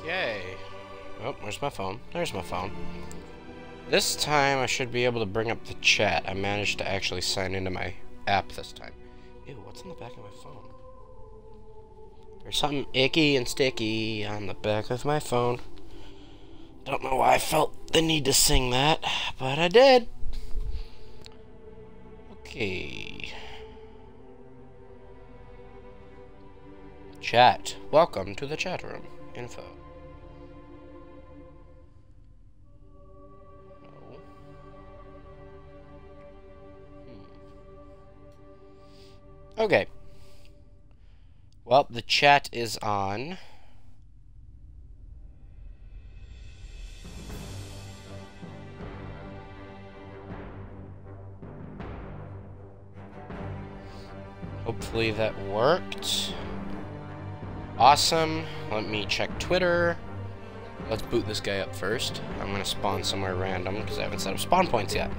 Okay. Oh, where's my phone? There's my phone. This time I should be able to bring up the chat. I managed to actually sign into my app this time. Ew, what's on the back of my phone? There's something icky and sticky on the back of my phone. Don't know why I felt the need to sing that, but I did. Okay. Chat. Welcome to the chat room. Info. No. Okay. Well, the chat is on. Hopefully that worked. Awesome. Let me check Twitter. Let's boot this guy up first. I'm gonna spawn somewhere random because I haven't set up spawn points yet.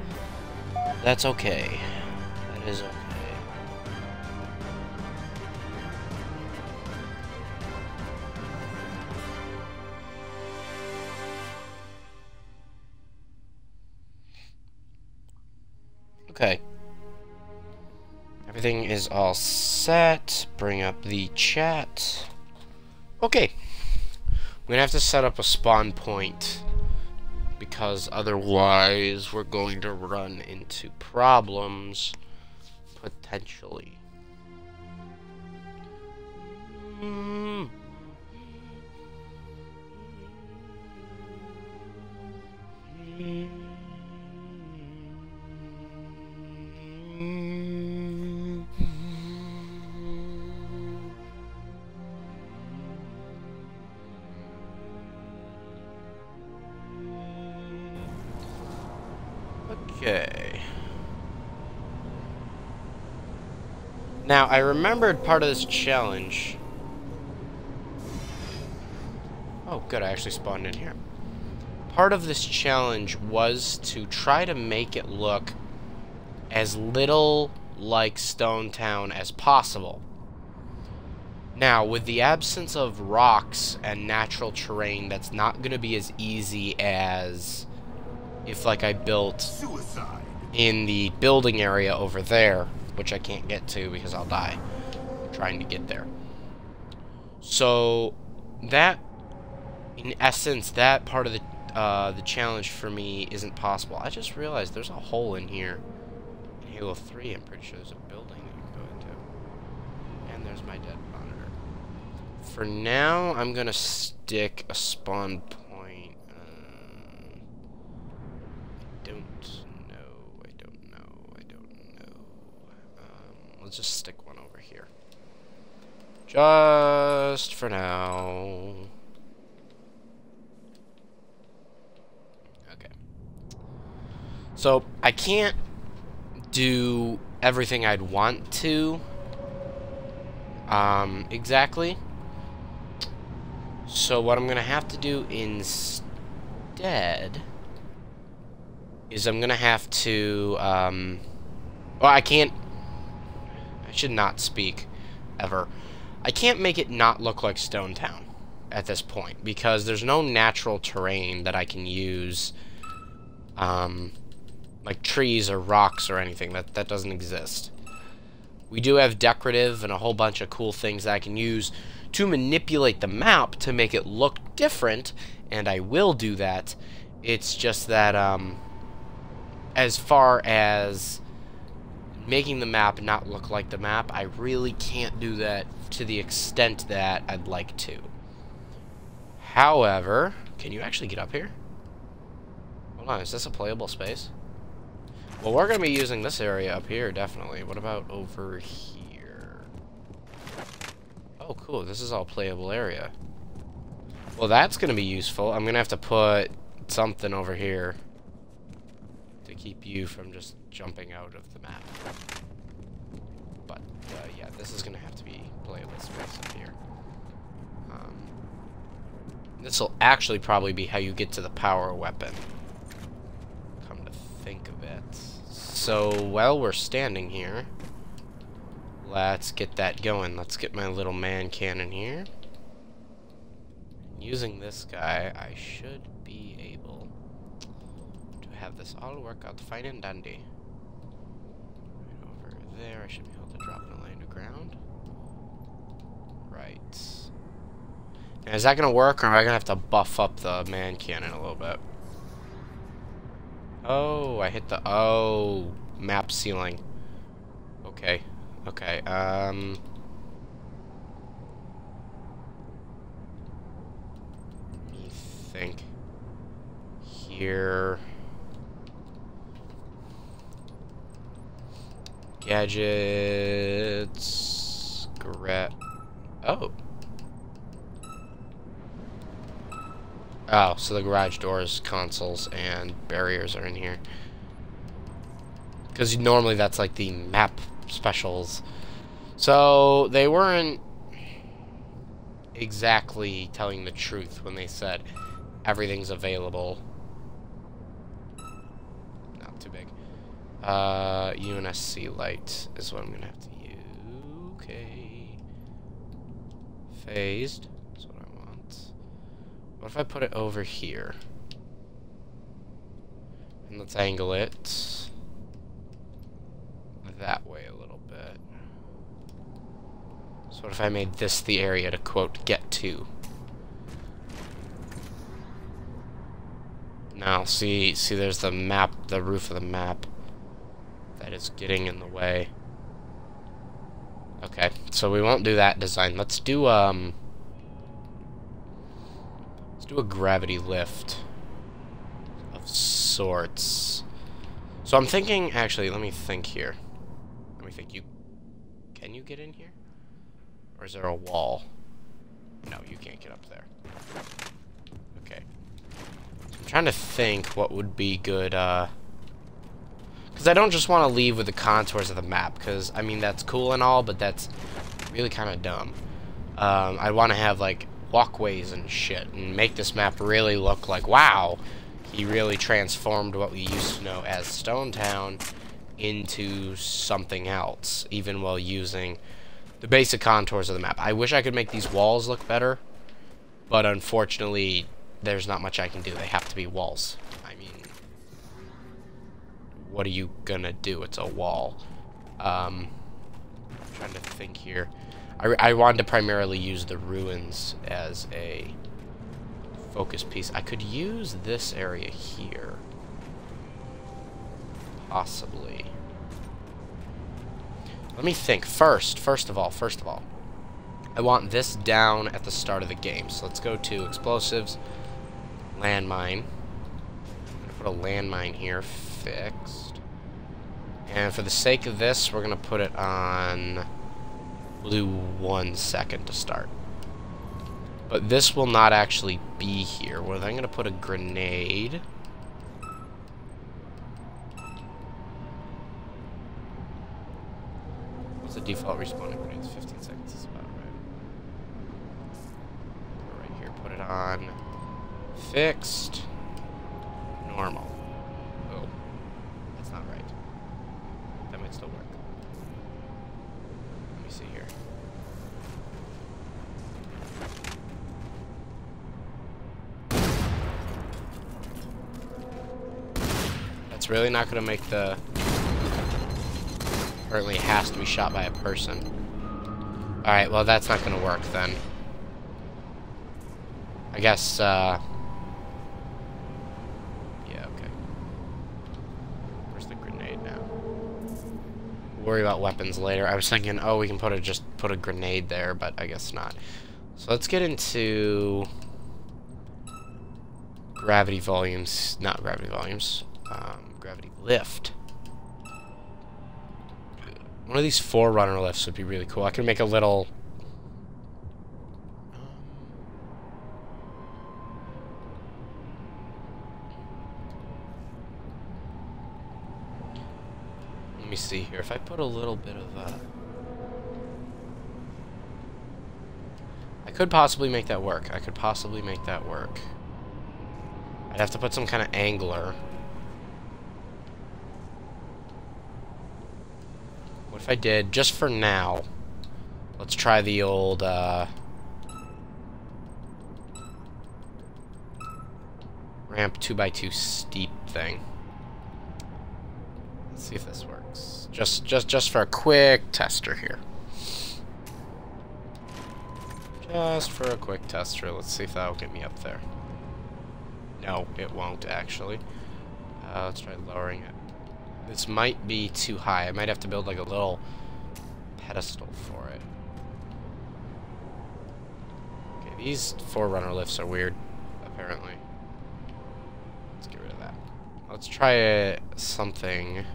That's okay. That is okay. Okay. Everything is all set. Bring up the chat. Okay. I'm gonna have to set up a spawn point because otherwise we're going to run into problems potentially. Okay. Now, I remembered part of this challenge. Oh, good, I actually spawned in here. Part of this challenge was to try to make it look as little like Stone Town as possible. Now, with the absence of rocks and natural terrain, that's not going to be as easy as if, like, I built Suicide in the building area over there, which I can't get to because I'll die trying to get there. So, that, in essence, that part of the challenge for me isn't possible. I just realized there's a hole in here. In Halo 3, I'm pretty sure there's a building that you can go into. And there's my dead monitor. For now, I'm gonna stick a spawn point. Let's just stick one over here. Just for now. Okay. So, I can't do everything I'd want to. Exactly. So, what I'm gonna have to do instead is I'm gonna have to, well, I can't. I should not speak, ever. I can't make it not look like Stone Town at this point, because there's no natural terrain that I can use, like trees or rocks or anything. That doesn't exist. We do have decorative and a whole bunch of cool things that I can use to manipulate the map to make it look different, and I will do that. It's just that, as far as making the map not look like the map, I really can't do that to the extent that I'd like to. However, can you actually get up here? Hold on, is this a playable space? Well, we're going to be using this area up here, definitely. What about over here? Oh, cool, this is all playable area. Well, that's going to be useful. I'm going to have to put something over here to keep you from just jumping out of the map. But, yeah, this is going to have to be playable space up here. This will actually probably be how you get to the power weapon. Come to think of it. So, while we're standing here, let's get that going. Let's get my little man cannon here. Using this guy, I should be able to have this all work out fine and dandy. Right over there, I should be able to drop an underground. Right. Now, is that going to work, or am I going to have to buff up the man cannon a little bit? Oh, I hit the... Oh, map ceiling. Okay. Okay, Let me think. Here... Gadgets... Oh. Oh, so the garage doors, consoles, and barriers are in here. Because normally that's like the map specials. So they weren't exactly telling the truth when they said everything's available. Not too big. UNSC light is what I'm going to have to use. Okay. Phased. That's what I want. What if I put it over here? And let's angle it that way a little bit. So what if I made this the area to, quote, get to? Now, see there's the map, the roof of the map that is getting in the way. Okay, so we won't do that design. Let's do a gravity lift of sorts. So I'm thinking, actually, let me think here. Let me think. Can you get in here? Or is there a wall? No, you can't get up there. Okay. So I'm trying to think what would be good, because I don't just want to leave with the contours of the map, because, I mean, that's cool and all, but that's really kind of dumb. I want to have, like, walkways and shit, and make this map really look like, wow, he really transformed what we used to know as Stone Town into something else, even while using the basic contours of the map. I wish I could make these walls look better, but unfortunately, there's not much I can do. They have to be walls. I mean, what are you gonna do? It's a wall. I'm trying to think here. I wanted to primarily use the ruins as a focus piece. I could use this area here. Possibly. Let me think. First of all, I want this down at the start of the game. So let's go to explosives, landmine. I'm gonna put a landmine here, fixed. And for the sake of this, we're gonna put it on. We'll do 1 second to start. But this will not actually be here. Well, I'm gonna put a grenade. What's the default respawning grenades? 15 seconds is about right. Put it right here. Put it on fixed. Normal. Oh, that's not right. That might still work. Let me see here. That's really not going to make the... Apparently it has to be shot by a person. Alright, well that's not going to work then. I guess, yeah, okay. Where's the grenade now? We'll worry about weapons later. I was thinking, oh, we can just put a grenade there, but I guess not. So let's get into... gravity volumes. Not gravity volumes. Gravity lift. One of these Forerunner lifts would be really cool. I can make a little... Let me see here. If I put a little bit of I could possibly make that work. I'd have to put some kind of angler. What if I did, just for now, let's try the old, ramp 2x2 steep thing. Let's see if this works. Just for a quick tester here. Just for a quick tester. Let's see if that'll get me up there. No, it won't actually. Let's try lowering it. This might be too high. I might have to build like a little pedestal for it. Okay, these Forerunner lifts are weird, apparently. Let's get rid of that. Let's try something.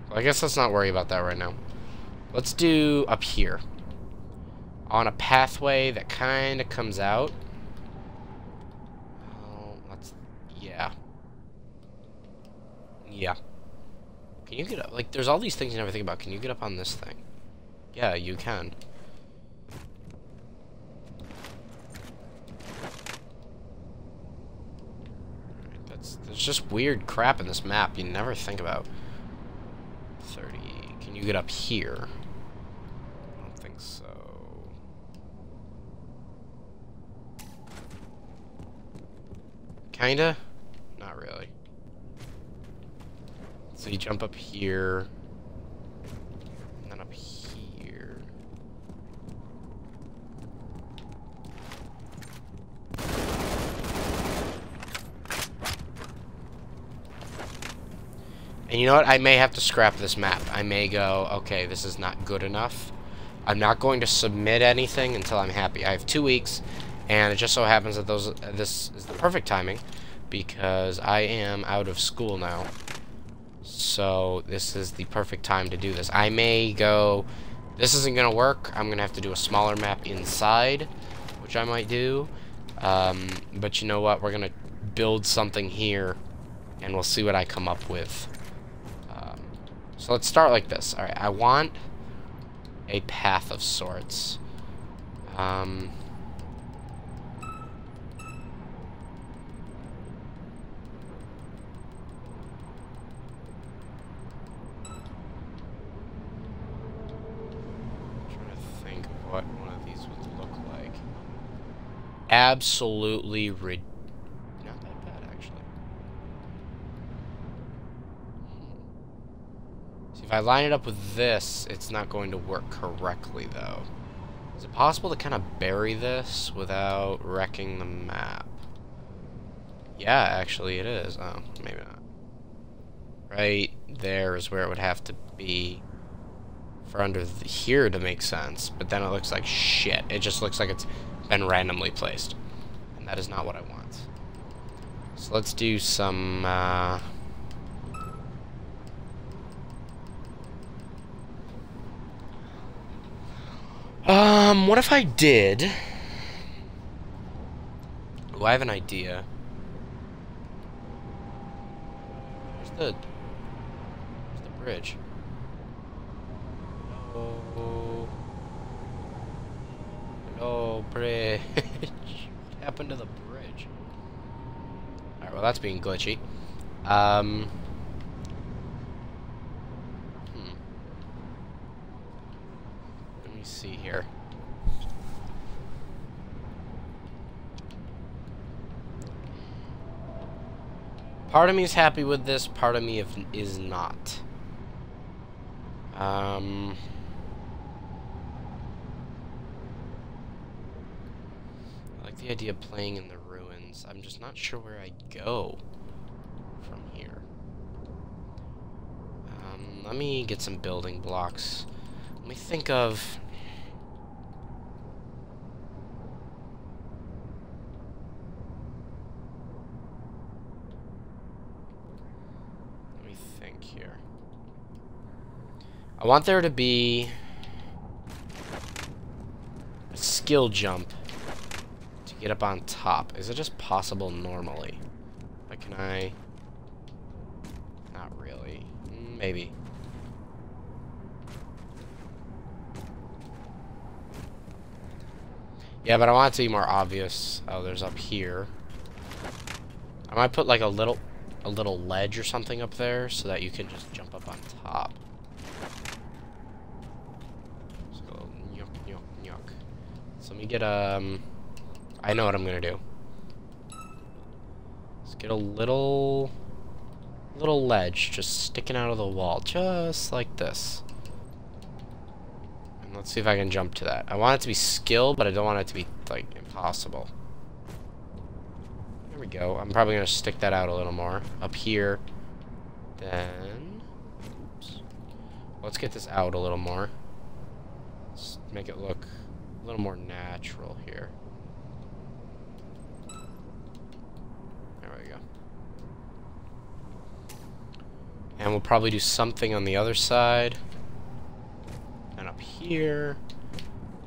Well, I guess let's not worry about that right now. Let's do up here. On a pathway that kind of comes out. Yeah. Yeah. Can you get up? Like, there's all these things you never think about. Can you get up on this thing? Yeah, you can. There's just weird crap in this map you never think about. 30. Can you get up here? I don't think so. Kinda? Not really. So you jump up here, and then up here. And you know what? I may have to scrap this map. I may go, okay, this is not good enough. I'm not going to submit anything until I'm happy. I have 2 weeks, and it just so happens that this is the perfect timing because I am out of school now. So this is the perfect time to do this. I may go, this isn't going to work. I'm going to have to do a smaller map inside, which I might do. But you know what? We're going to build something here, and we'll see what I come up with. So let's start like this. Alright, I want a path of sorts. What one of these would look like. Absolutely not that bad, actually. See, if I line it up with this, it's not going to work correctly, though. Is it possible to kind of bury this without wrecking the map? Yeah, actually it is. Oh, maybe not. Right there is where it would have to be for under here to make sense, but then it looks like shit. It just looks like it's been randomly placed, and that is not what I want. So let's do some what if I did? Oh, I have an idea. Where's the bridge? Hello, bridge. What happened to the bridge? Alright, well, that's being glitchy. Let me see here. Part of me is happy with this, part of me is not. I like the idea of playing in the ruins. I'm just not sure where I go from here. Let me get some building blocks. Let me think of... Let me think here. I want there to be a skill jump to get up on top. Is it just possible normally? Like, can I? Not really. Maybe. Yeah, but I want it to be more obvious. Oh, there's up here. I might put like a little ledge or something up there so that you can just jump up on top. So let me get, I know what I'm gonna do. Let's get a little ledge just sticking out of the wall, just like this. And let's see if I can jump to that. I want it to be skill, but I don't want it to be, like, impossible. There we go. I'm probably gonna stick that out a little more. Up here. Then... Oops. Let's get this out a little more. Let's make it look a little more natural here. There we go. And we'll probably do something on the other side. And up here.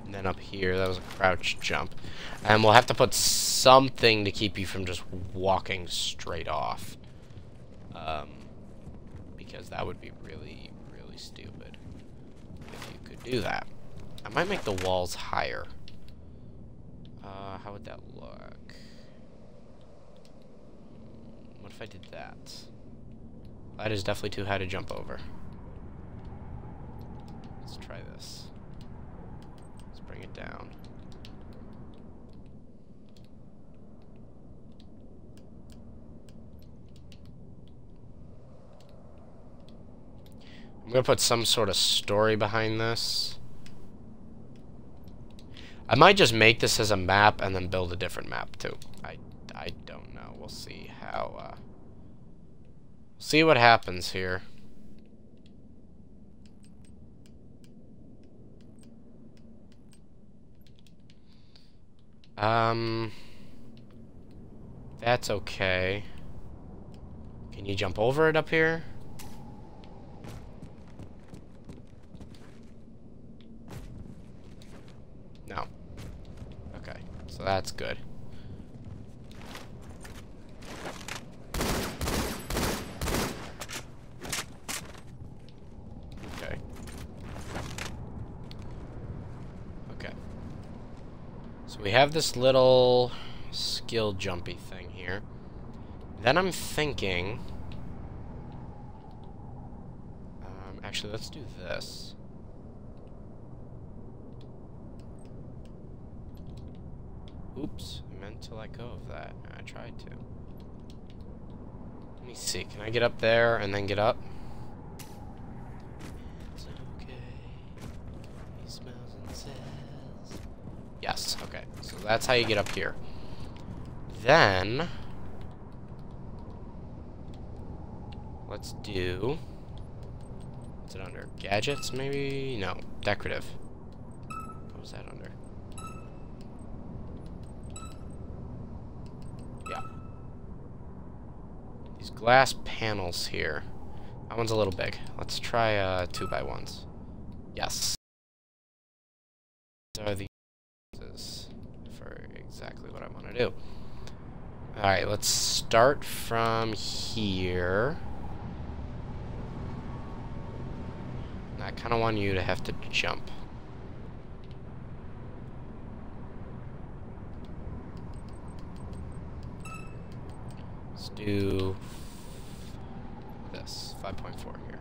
And then up here. That was a crouch jump. And we'll have to put something to keep you from just walking straight off. Because that would be really, really stupid if you could do that. I might make the walls higher. How would that look? What if I did that? That is definitely too high to jump over. Let's try this. Let's bring it down. I'm gonna put some sort of story behind this. I might just make this as a map and then build a different map too. I don't know. We'll see how see what happens here. That's okay. Can you jump over it up here? No. Okay, so that's good. Okay. Okay. So we have this little skill jumpy thing here. Then I'm thinking... actually, let's do this. Oops, I meant to let go of that. I tried to. Let me see, can I get up there and then get up? It's okay. He smells and says... Yes, okay. So that's how you get up here. Then... let's do... what's it under? Gadgets, maybe? No. Decorative. What was that under? Yeah. These glass panels here. That one's a little big. Let's try 2x1s. Yes. These are the for exactly what I want to do. Alright, let's start from here. I kind of want you to have to jump. Let's do this, 5.4 here.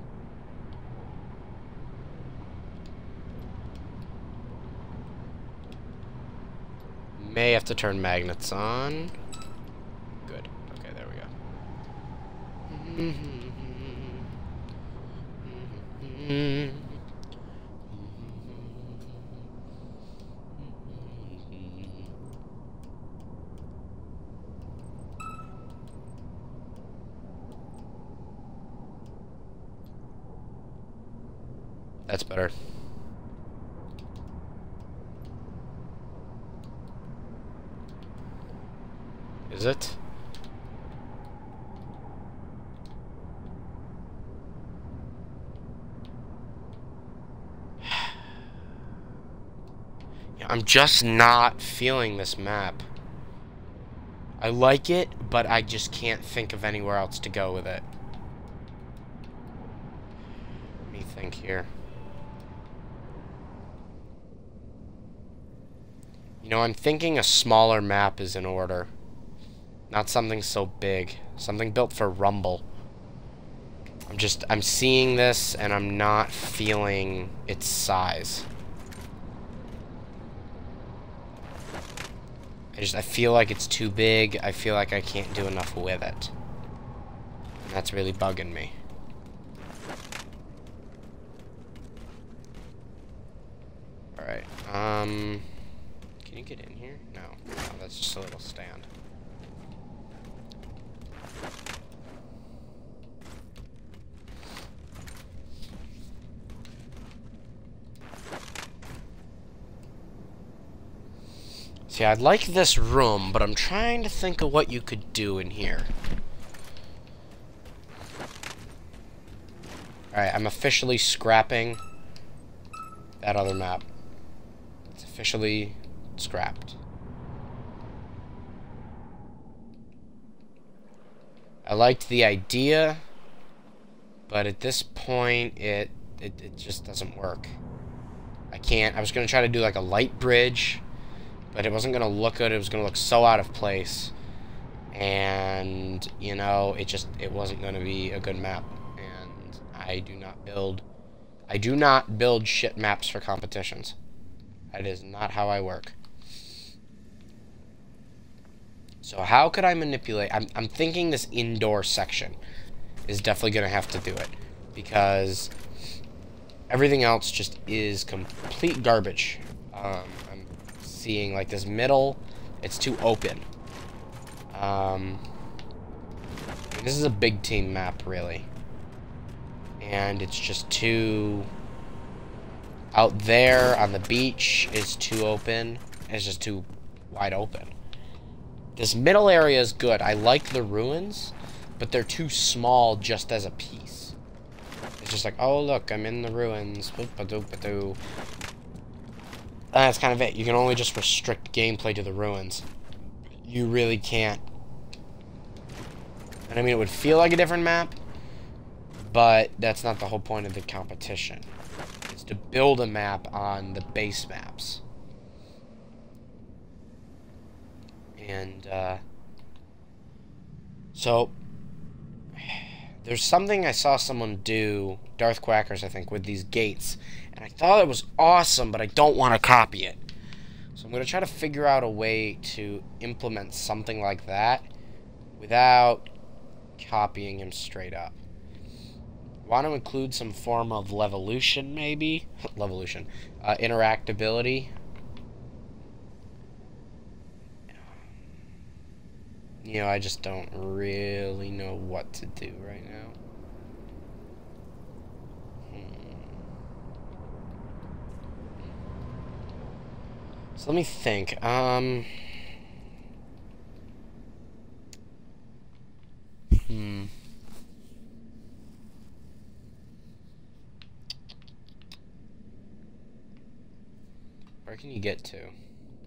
May have to turn magnets on. Good. Okay, there we go. That's better. Is it? I'm just not feeling this map. I like it, but I just can't think of anywhere else to go with it. Let me think here. You know, I'm thinking a smaller map is in order. Not something so big. Something built for Rumble. I'm seeing this and I'm not feeling its size. I feel like it's too big. I feel like I can't do enough with it. And that's really bugging me. Alright, can you get in here? No, that's just a little stand. See, I like this room, but I'm trying to think of what you could do in here. Alright, I'm officially scrapping that other map. It's officially scrapped. I liked the idea, but at this point, it just doesn't work. I was going to try to do like a light bridge, but it wasn't going to look good. It was going to look so out of place. And, you know, it wasn't going to be a good map. And I do not build shit maps for competitions. That is not how I work. So how could I manipulate? I'm thinking this indoor section is definitely going to have to do it. Because everything else just is complete garbage. I'm seeing like this middle, it's too open. This is a big team map, really. And it's just too... Out there on the beach is too open. It's just too wide open. This middle area is good. I like the ruins, but they're too small just as a piece. It's just like, oh, look, I'm in the ruins. That's kind of it. You can only just restrict gameplay to the ruins. You really can't. And I mean, it would feel like a different map, but that's not the whole point of the competition. It's to build a map on the base maps. And, so, there's something I saw someone do, Darth Quackers, I think, with these gates. And I thought it was awesome, but I don't want to copy it. So I'm going to try to figure out a way to implement something like that without copying him straight up. Want to include some form of levolution, maybe? Levolution. Interactability. You know, I just don't really know what to do right now. So let me think. Where can you get to?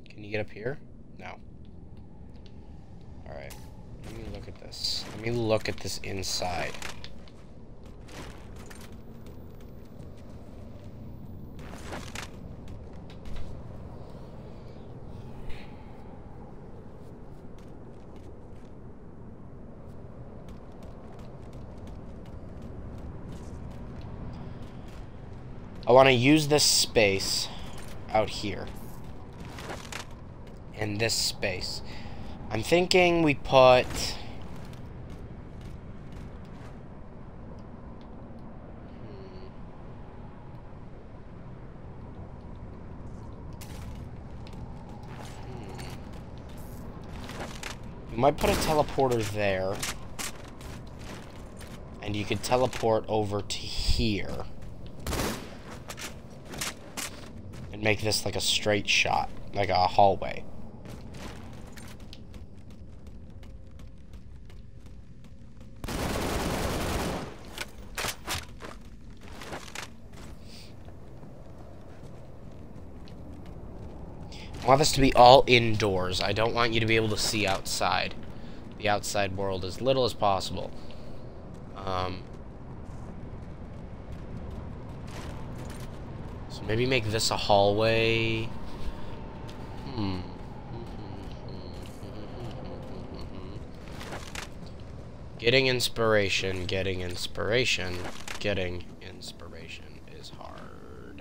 Can you get up here? No. Alright. Let me look at this. Let me look at this inside. I want to use this space out here. And this space. I'm thinking we put... We might put a teleporter there. And you could teleport over to here. And make this like a straight shot. Like a hallway. I want this to be all indoors. I don't want you to be able to see outside. The outside world as little as possible. So maybe make this a hallway. Getting inspiration is hard.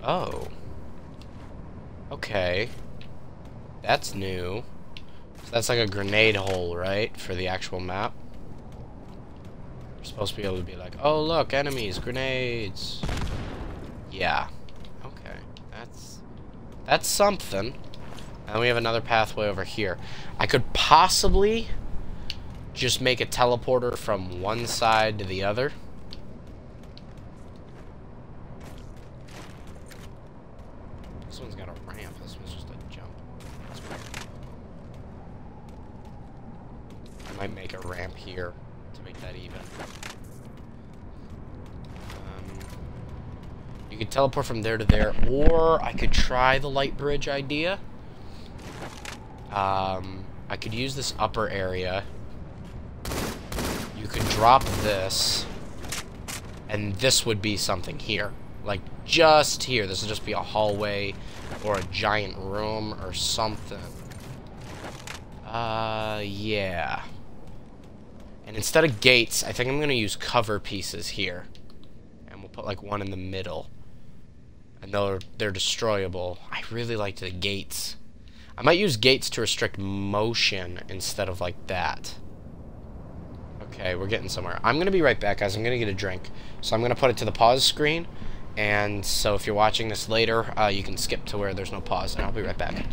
Oh. Okay. That's new. So that's like a grenade hole, right? For the actual map. We're supposed to be able to be like, oh look, enemies, grenades. Yeah. Okay. That's something. And we have another pathway over here. I could possibly just make a teleporter from one side to the other. This one's got a ramp. This one's just a jump. That's weird. I might make a ramp here to make that even. You could teleport from there to there, or I could try the light bridge idea. I could use this upper area. You could drop this, and this would be something here. Like, just here. This would just be a hallway, or a giant room, or something. Yeah. And instead of gates, I think I'm gonna use cover pieces here. And we'll put, like, one in the middle. And they're destroyable. I really liked the gates. I might use gates to restrict motion instead of like that. Okay, we're getting somewhere. I'm going to be right back, guys. I'm going to get a drink. So I'm going to put it to the pause screen. And so if you're watching this later, you can skip to where there's no pause. And I'll be right back.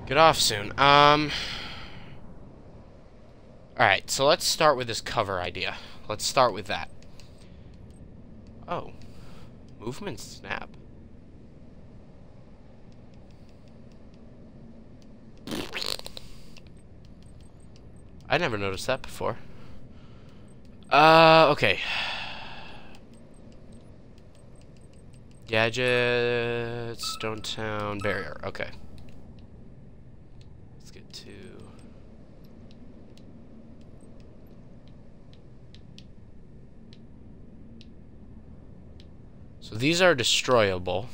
Get off soon. Alright, so let's start with this cover idea. Let's start with that. Oh. Movement snap. I never noticed that before. Okay. Gadget, Stone Town, barrier. Okay. Let's get to... So these are destroyable.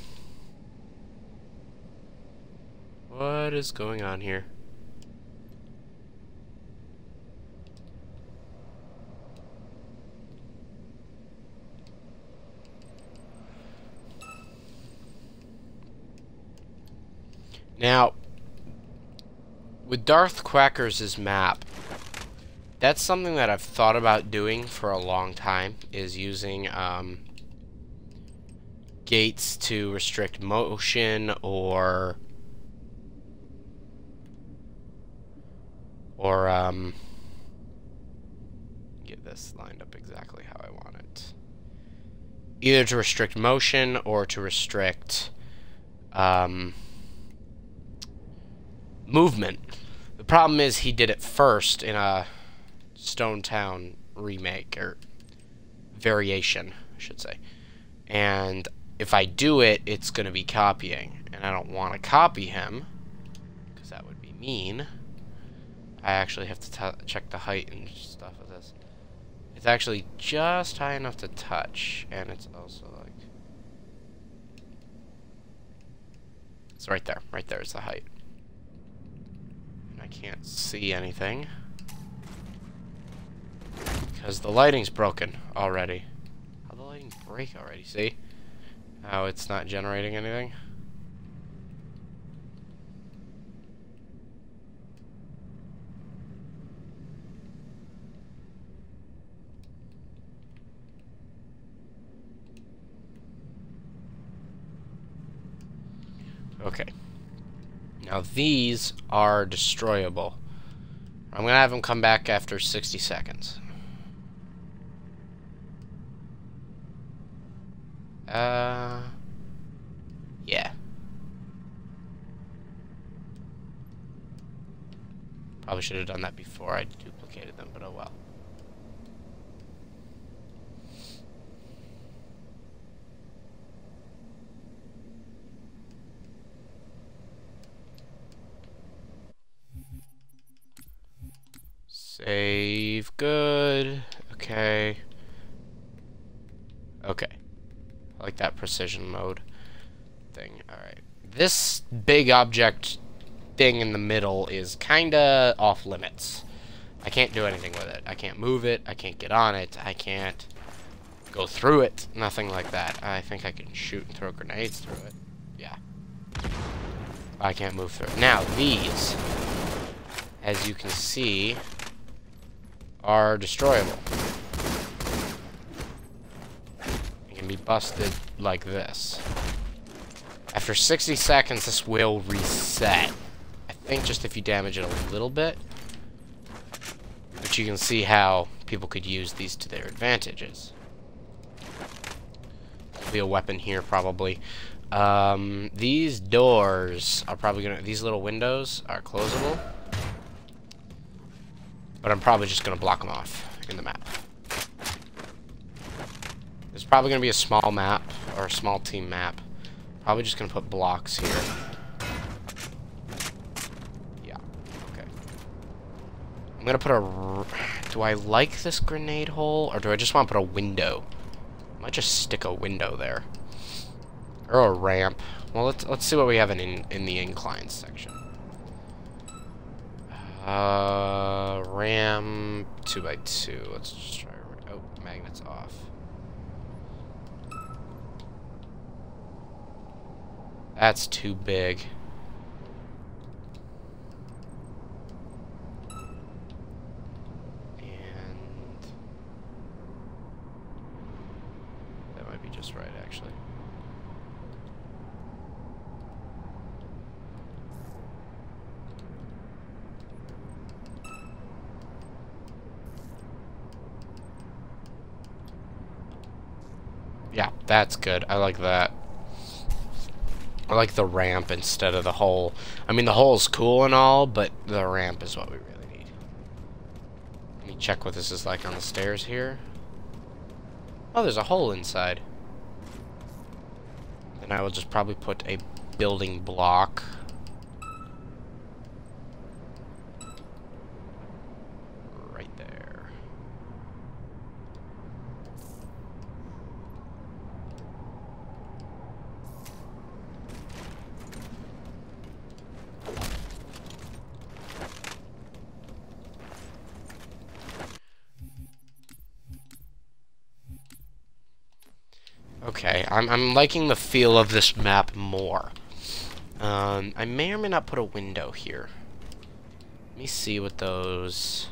What is going on here? Now, with Darth Quackers' map, that's something that I've thought about doing for a long time, is using gates to restrict motion or get this lined up exactly how I want it. Either to restrict motion or to restrict movement. The problem is he did it first in a Stone Town remake, or variation, I should say. And if I do it, it's going to be copying. And I don't want to copy him, because that would be mean. I actually have to check the height and stuff of this. It's actually just high enough to touch, and it's also like... It's right there. Right there is the height. And I can't see anything, because the lighting's broken already. How'd the lighting break already? See? How it's not generating anything? Okay. Now these are destroyable. I'm gonna have them come back after 60 seconds. Yeah. Probably should have done that before I duplicated them, but oh well. Save good. Okay. Okay. I like that precision mode thing. Alright. This big object thing in the middle is kinda off limits. I can't do anything with it. I can't move it. I can't get on it. I can't go through it. Nothing like that. I think I can shoot and throw grenades through it. Yeah. I can't move through it. Now, these, as you can see, are destroyable. It can be busted like this. After 60 seconds, this will reset. I think just if you damage it a little bit. But you can see how people could use these to their advantages. There'll be a weapon here, probably. These doors are probably gonna... These little windows are closable. But I'm probably just going to block them off in the map. There's probably going to be a small map, or a small team map. Probably just going to put blocks here. Yeah, okay. I'm going to put a... Do I like this grenade hole, or do I just want to put a window? I might just stick a window there. Or a ramp. Well, let's see what we have in the incline section. RAM 2x2. Let's just try. Oh, magnets off. That's too big. And that might be just right, actually. Yeah, that's good. I like that. I like the ramp instead of the hole. I mean, the hole's cool and all, but the ramp is what we really need. Let me check what this is like on the stairs here. Oh, there's a hole inside. And I will just probably put a building block right there. Okay, I'm liking the feel of this map more. I may or may not put a window here. Let me see what those...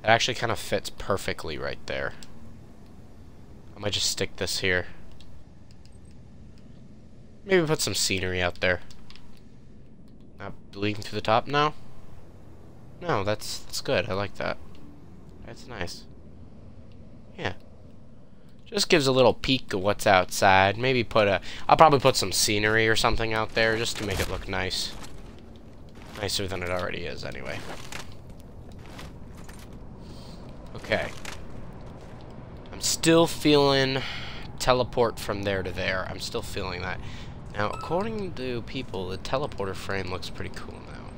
That actually kind of fits perfectly right there. I might just stick this here. Maybe put some scenery out there. Not bleeding through the top? No? No, that's good. I like that. That's nice. Yeah. Just gives a little peek of what's outside. Maybe I'll probably put some scenery or something out there just to make it look nice. Nicer than it already is, anyway. Okay. I'm still feeling teleport from there to there. I'm still feeling that. Now, according to people, the teleporter frame looks pretty cool now.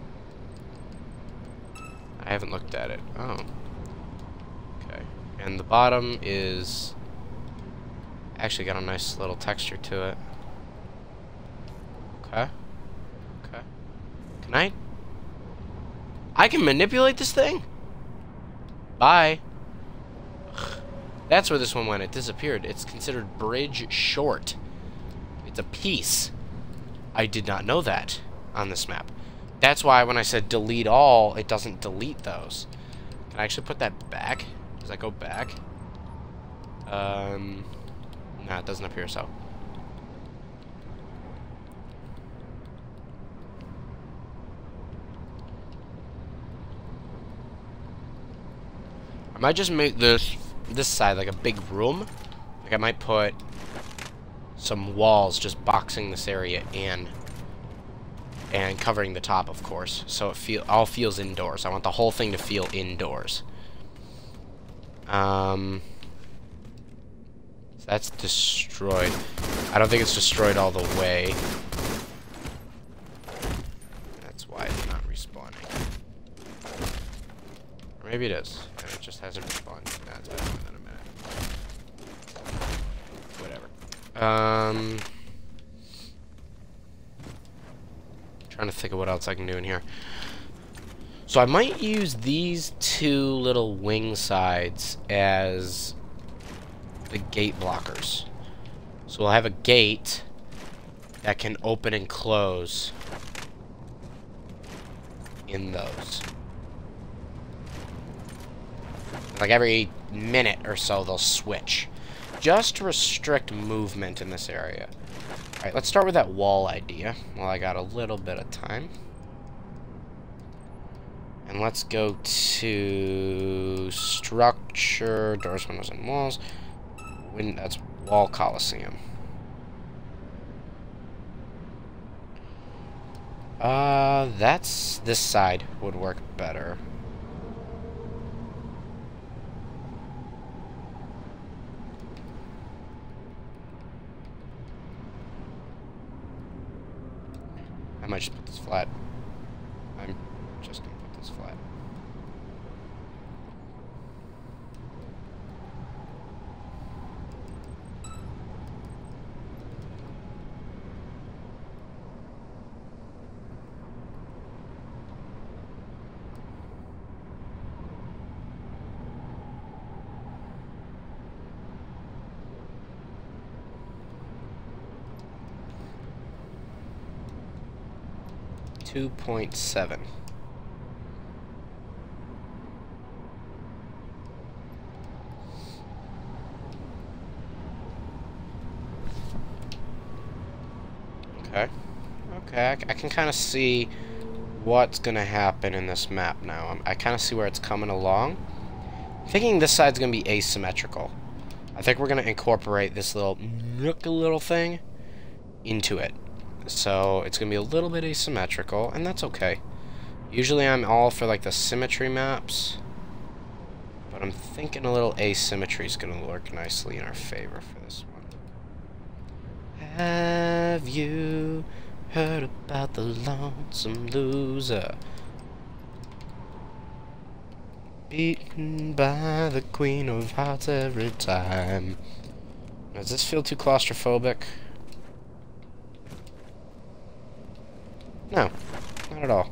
I haven't looked at it. Oh. Okay. And the bottom is... actually got a nice little texture to it. Okay. Okay. Can I can manipulate this thing? Bye. Ugh. That's where this one went. It disappeared. It's considered bridge short. It's a piece. I did not know that on this map. That's why when I said delete all, it doesn't delete those. Can I actually put that back? Does that go back? No, it doesn't appear so. I might just make this side like a big room. Like I might put some walls just boxing this area in. And covering the top, of course. So it all feels indoors. I want the whole thing to feel indoors. That's destroyed. I don't think it's destroyed all the way. That's why it's not respawning. Or maybe it is. And it just hasn't respawned. That's better than a minute. Whatever. Trying to think of what else I can do in here. So I might use these two little wing sides as the gate blockers. So we'll have a gate that can open and close in those. Like every minute or so they'll switch. Just to restrict movement in this area. Alright, let's start with that wall idea while I got a little bit of time. And let's go to structure, doors, windows, and walls. That's wall Coliseum. This side would work better. I might just put this flat. I'm just gonna put this flat. .7. Okay. Okay, I can kind of see what's going to happen in this map now. I kind of see where it's coming along. I'm thinking this side's going to be asymmetrical. I think we're going to incorporate this little thing into it. So it's going to be a little bit asymmetrical, and that's okay. Usually I'm all for like the symmetry maps, But I'm thinking a little asymmetry is going to work nicely in our favor for this one. Have you heard about the lonesome loser? Beaten by the queen of hearts every time. Does this feel too claustrophobic? No, not at all.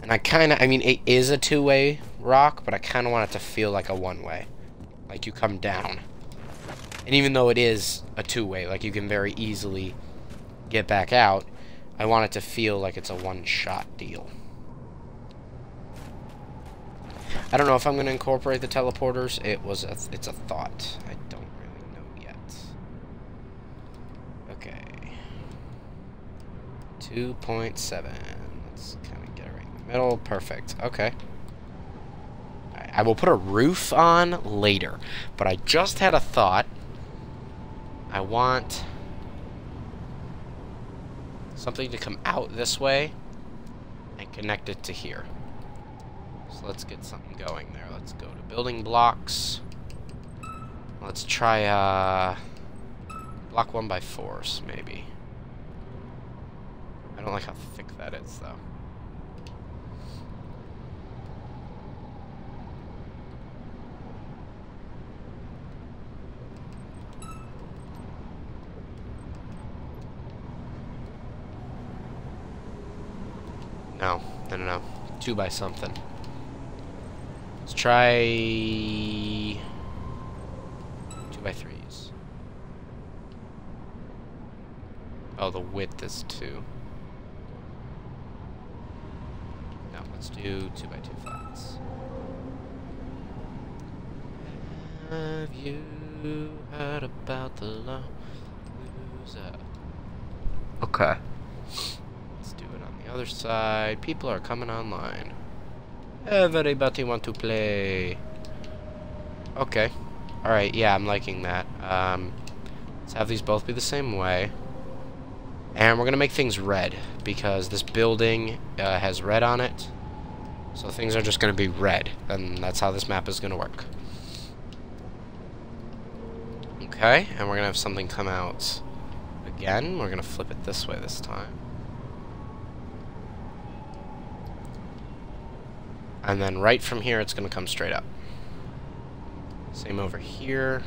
And I mean, it is a two-way rock, but I kind of want it to feel like a one-way. Like you come down. And even though it is a two-way, like you can very easily get back out, I want it to feel like it's a one-shot deal. I don't know if I'm going to incorporate the teleporters. It's a thought. I don't really know yet. Okay. 2.7. Let's kind of get it right in the middle. Perfect. Okay. Right, I will put a roof on later, but I just had a thought. I want something to come out this way and connect it to here. So let's get something going there. Let's go to building blocks. Let's try block 1x4s, maybe. I don't like how thick that is, though. No. 2 by something. Let's try 2x3s. Oh, the width is 2. No, let's do 2x2 flats. Have you heard about the loser? Okay. Let's do it on the other side. People are coming online. Everybody want to play. Okay. Alright, yeah, I'm liking that. Let's have these both be the same way. And we're going to make things red, because this building has red on it. So things are just going to be red, and that's how this map is going to work. Okay, and we're going to have something come out again. We're going to flip it this way this time. And then right from here, it's going to come straight up. Same over here.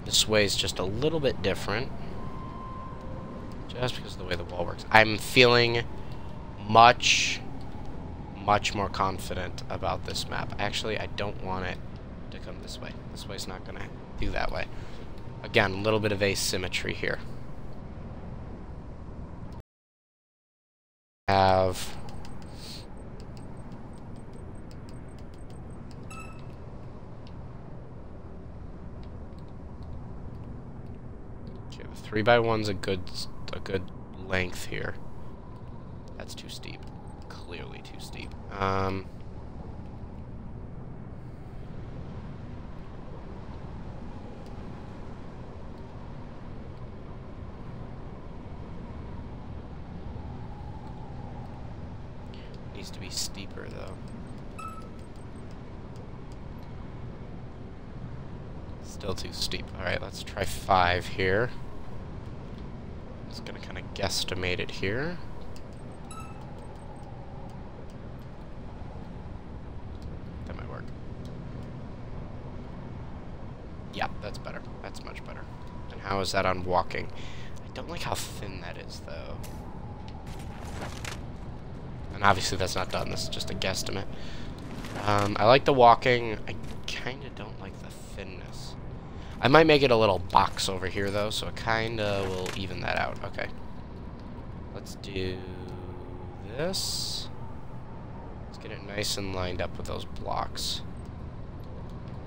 This way is just a little bit different. Just because of the way the wall works. I'm feeling much more confident about this map. Actually, I don't want it to come this way. This way's not going to do that way. Again, a little bit of asymmetry here. Have... Okay, the 3x1's a good length here. That's too steep. Clearly too steep. Needs to be steeper though. Still too steep. Alright, let's try 5 here. Just gonna kind of guesstimate it here. That might work. Yeah, that's better. That's much better. And how is that on walking? I don't like how thin that is, though. And obviously that's not done. This is just a guesstimate. I like the walking. I kind of don't like the thinness. I might make it a little box over here, though, so it kind of will even that out. Okay. Let's do this. Let's get it nice and lined up with those blocks.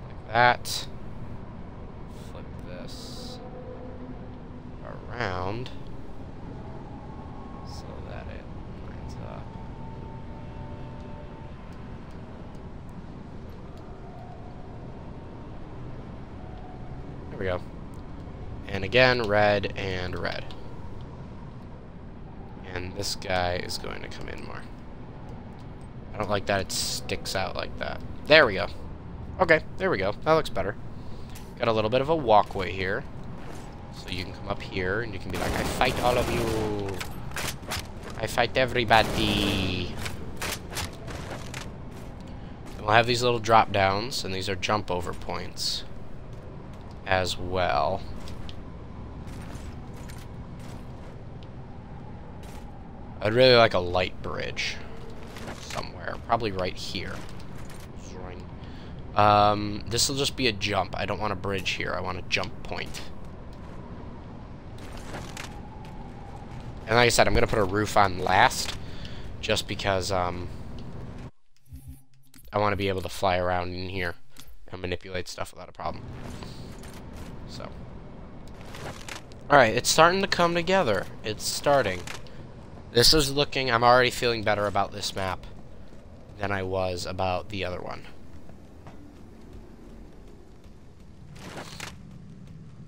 Like that. Flip this around so that it lines up. There we go. And again, red and red. And this guy is going to come in more. I don't like that it sticks out like that. There we go. Okay, there we go. That looks better. Got a little bit of a walkway here. So you can come up here and you can be like, I fight all of you. I fight everybody. And we'll have these little drop downs, and these are jump over points as well. I'd really like a light bridge somewhere, probably right here. This will just be a jump. I don't want a bridge here. I want a jump point. And like I said, I'm gonna put a roof on last, just because I want to be able to fly around in here and manipulate stuff without a problem. So, all right, it's starting to come together. It's starting. This is looking. I'm already feeling better about this map than I was about the other one.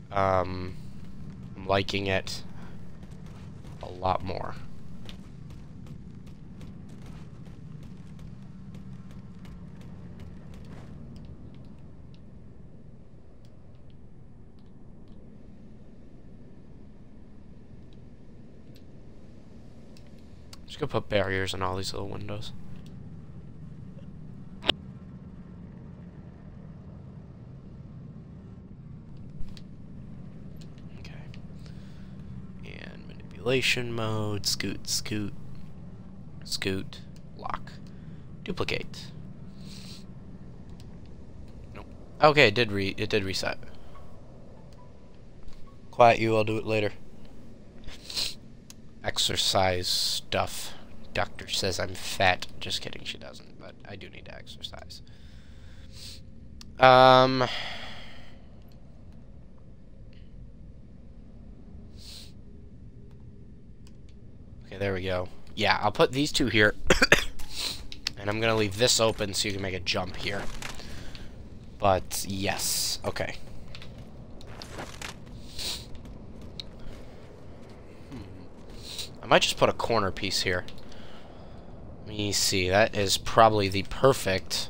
I'm liking it a lot more. Just go put barriers in all these little windows. Manipulation mode, scoot, scoot, scoot, lock, duplicate. Nope. Okay, it did reset. Quiet you, I'll do it later. Exercise stuff. Doctor says I'm fat. Just kidding, she doesn't, but I do need to exercise. Okay, there we go. Yeah, I'll put these two here. And I'm going to leave this open so you can make a jump here. But, yes. Okay. I might just put a corner piece here. Let me see. That is probably the perfect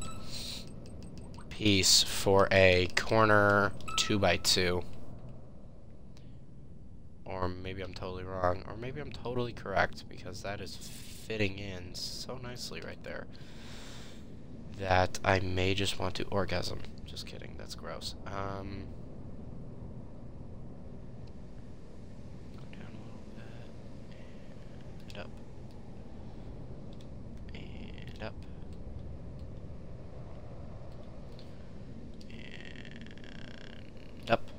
piece for a corner 2x2. Or maybe I'm totally wrong. Or maybe I'm totally correct, because that is fitting in so nicely right there that I may just want to orgasm. Just kidding. That's gross. Go down a little bit. And up. And up. And up.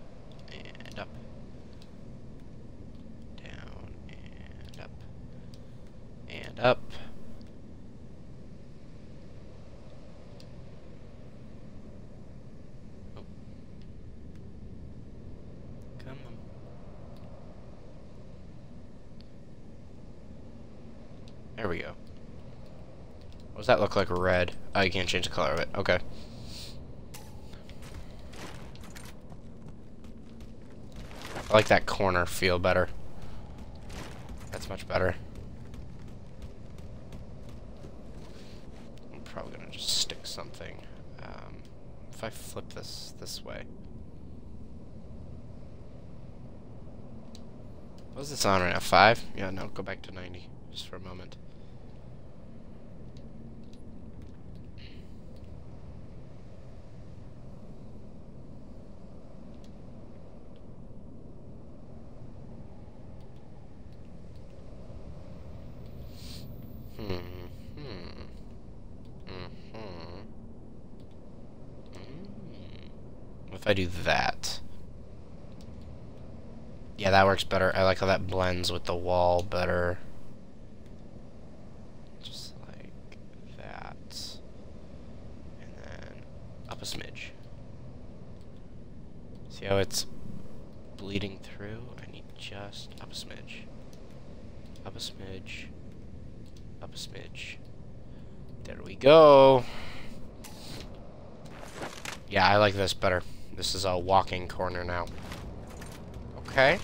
And up. Down and up. And up. Oh. Come on. There we go. What does that look like? Red. Oh, you can't change the color of it. Okay. I like that corner feel better. That's much better. I'm probably gonna just stick something. If I flip this way. What is this on right now? 5? Yeah, no, go back to 90 just for a moment. If I do that. Yeah, that works better. I like how that blends with the wall better. Just like that. And then up a smidge. See how it's bleeding through? I need just up a smidge. Up a smidge. Up a smidge. There we go. Yeah, I like this better. This is a walking corner now. Okay.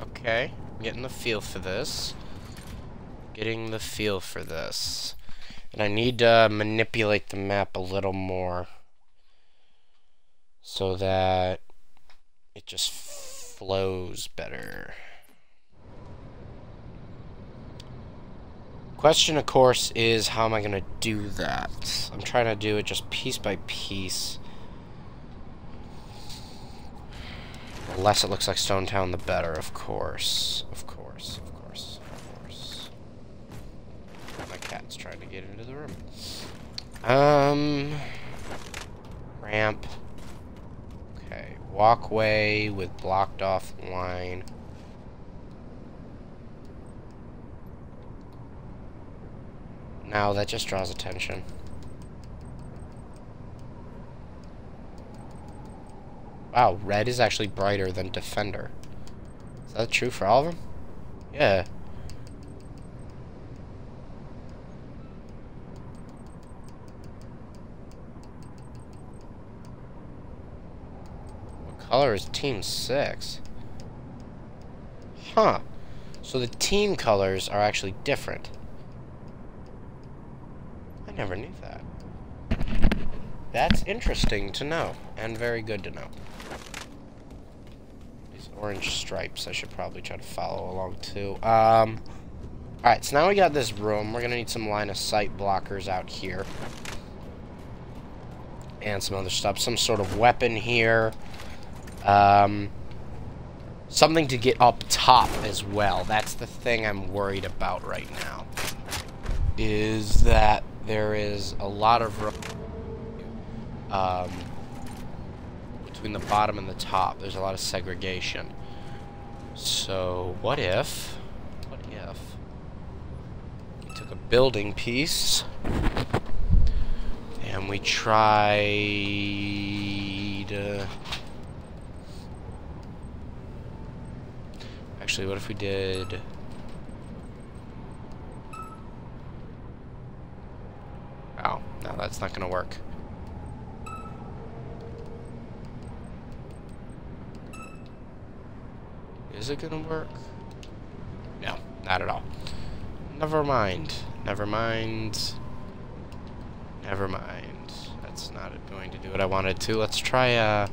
Okay. I'm getting the feel for this. Getting the feel for this. And I need to manipulate the map a little more. so that it just flows better. Question, of course, is how am I going to do that? I'm trying to do it just piece by piece. The less it looks like Stone Town, the better, of course. Of course, of course, of course. My cat's trying to get into the room. Ramp. Okay, walkway with blocked off line. Now that just draws attention. Wow, red is actually brighter than Defender. Is that true for all of them? Yeah. What color is Team 6? Huh. So the team colors are actually different. I never knew that. That's interesting to know, and very good to know. These orange stripes, I should probably try to follow along too. Alright, so now we got this room. We're gonna need some line of sight blockers out here. And some other stuff. Some sort of weapon here. Something to get up top as well. That's the thing I'm worried about right now. Is that there is a lot of between the bottom and the top. There's a lot of segregation. So what if we took a building piece and we tried actually, what if we did oh, no, that's not gonna work. Is it gonna work? No, not at all. Never mind. Never mind. Never mind. That's not going to do what I wanted to. Let's try,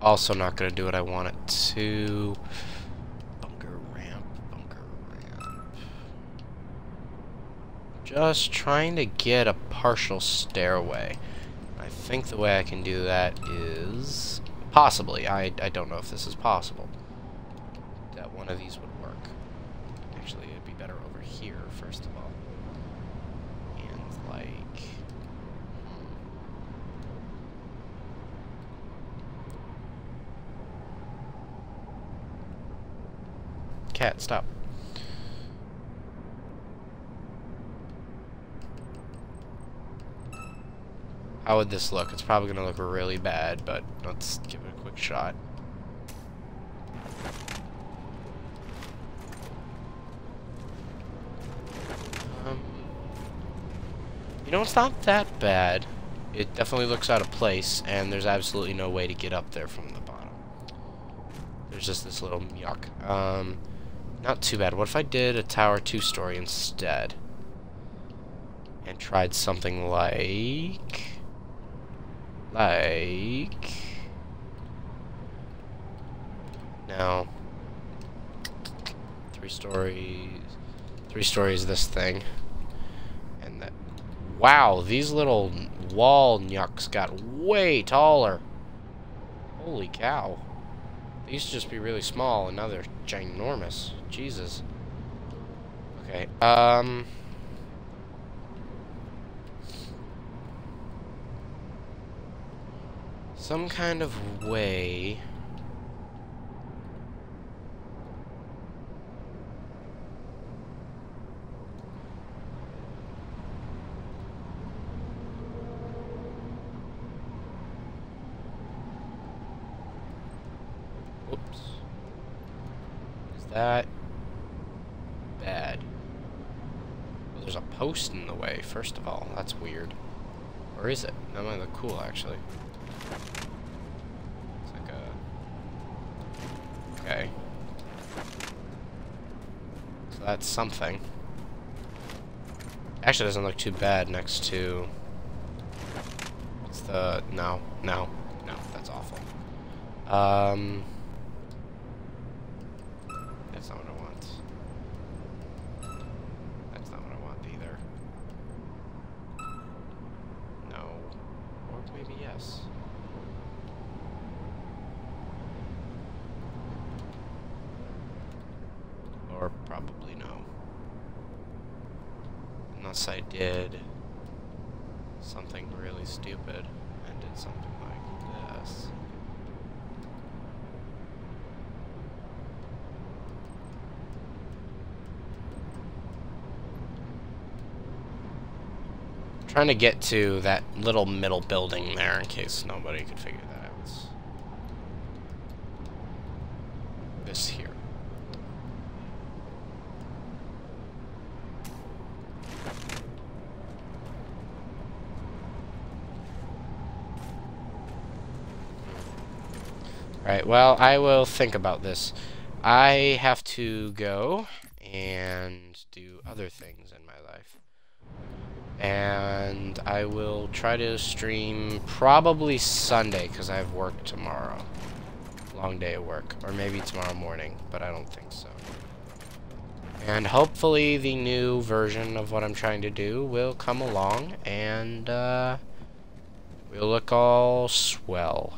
also not gonna do what I want it to. Bunker ramp. Just trying to get a partial stairway. I think the way I can do that is possibly. I don't know if this is possible. That one of these would work. Actually, it'd be better over here, first of all. And like cat, stop. How would this look? It's probably going to look really bad, but let's give it a quick shot. You know, it's not that bad. It definitely looks out of place, and there's absolutely no way to get up there from the bottom. There's just this little yuck. Not too bad. What if I did a tower 2-story instead? And tried something like... No. 3 stories. 3 stories this thing. And that... Wow, these little wall nyucks got way taller. Holy cow. They used to just be really small, and now they're ginormous. Jesus. Okay, some kind of way... Whoops. Is that bad? Well, there's a post in the way, first of all. That's weird. Or is it? That might look cool, actually. It's like a... Okay. that's something. Actually, doesn't look too bad next to... What's the... No, that's awful. That's not what I want. That's not what I want either. No. Or maybe yes. Or probably no. Unless I did something really stupid and did something like this. I'm trying to get to that little middle building there in case nobody could figure that out. This here. Alright, well, I will think about this. I have to go and do other things in my life. And I will try to stream probably Sunday, because I have work tomorrow. Long day of work. Or maybe tomorrow morning, but I don't think so. And hopefully the new version of what I'm trying to do will come along, and we'll look all swell.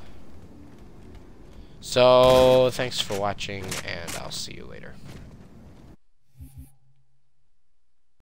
So, thanks for watching, and I'll see you later.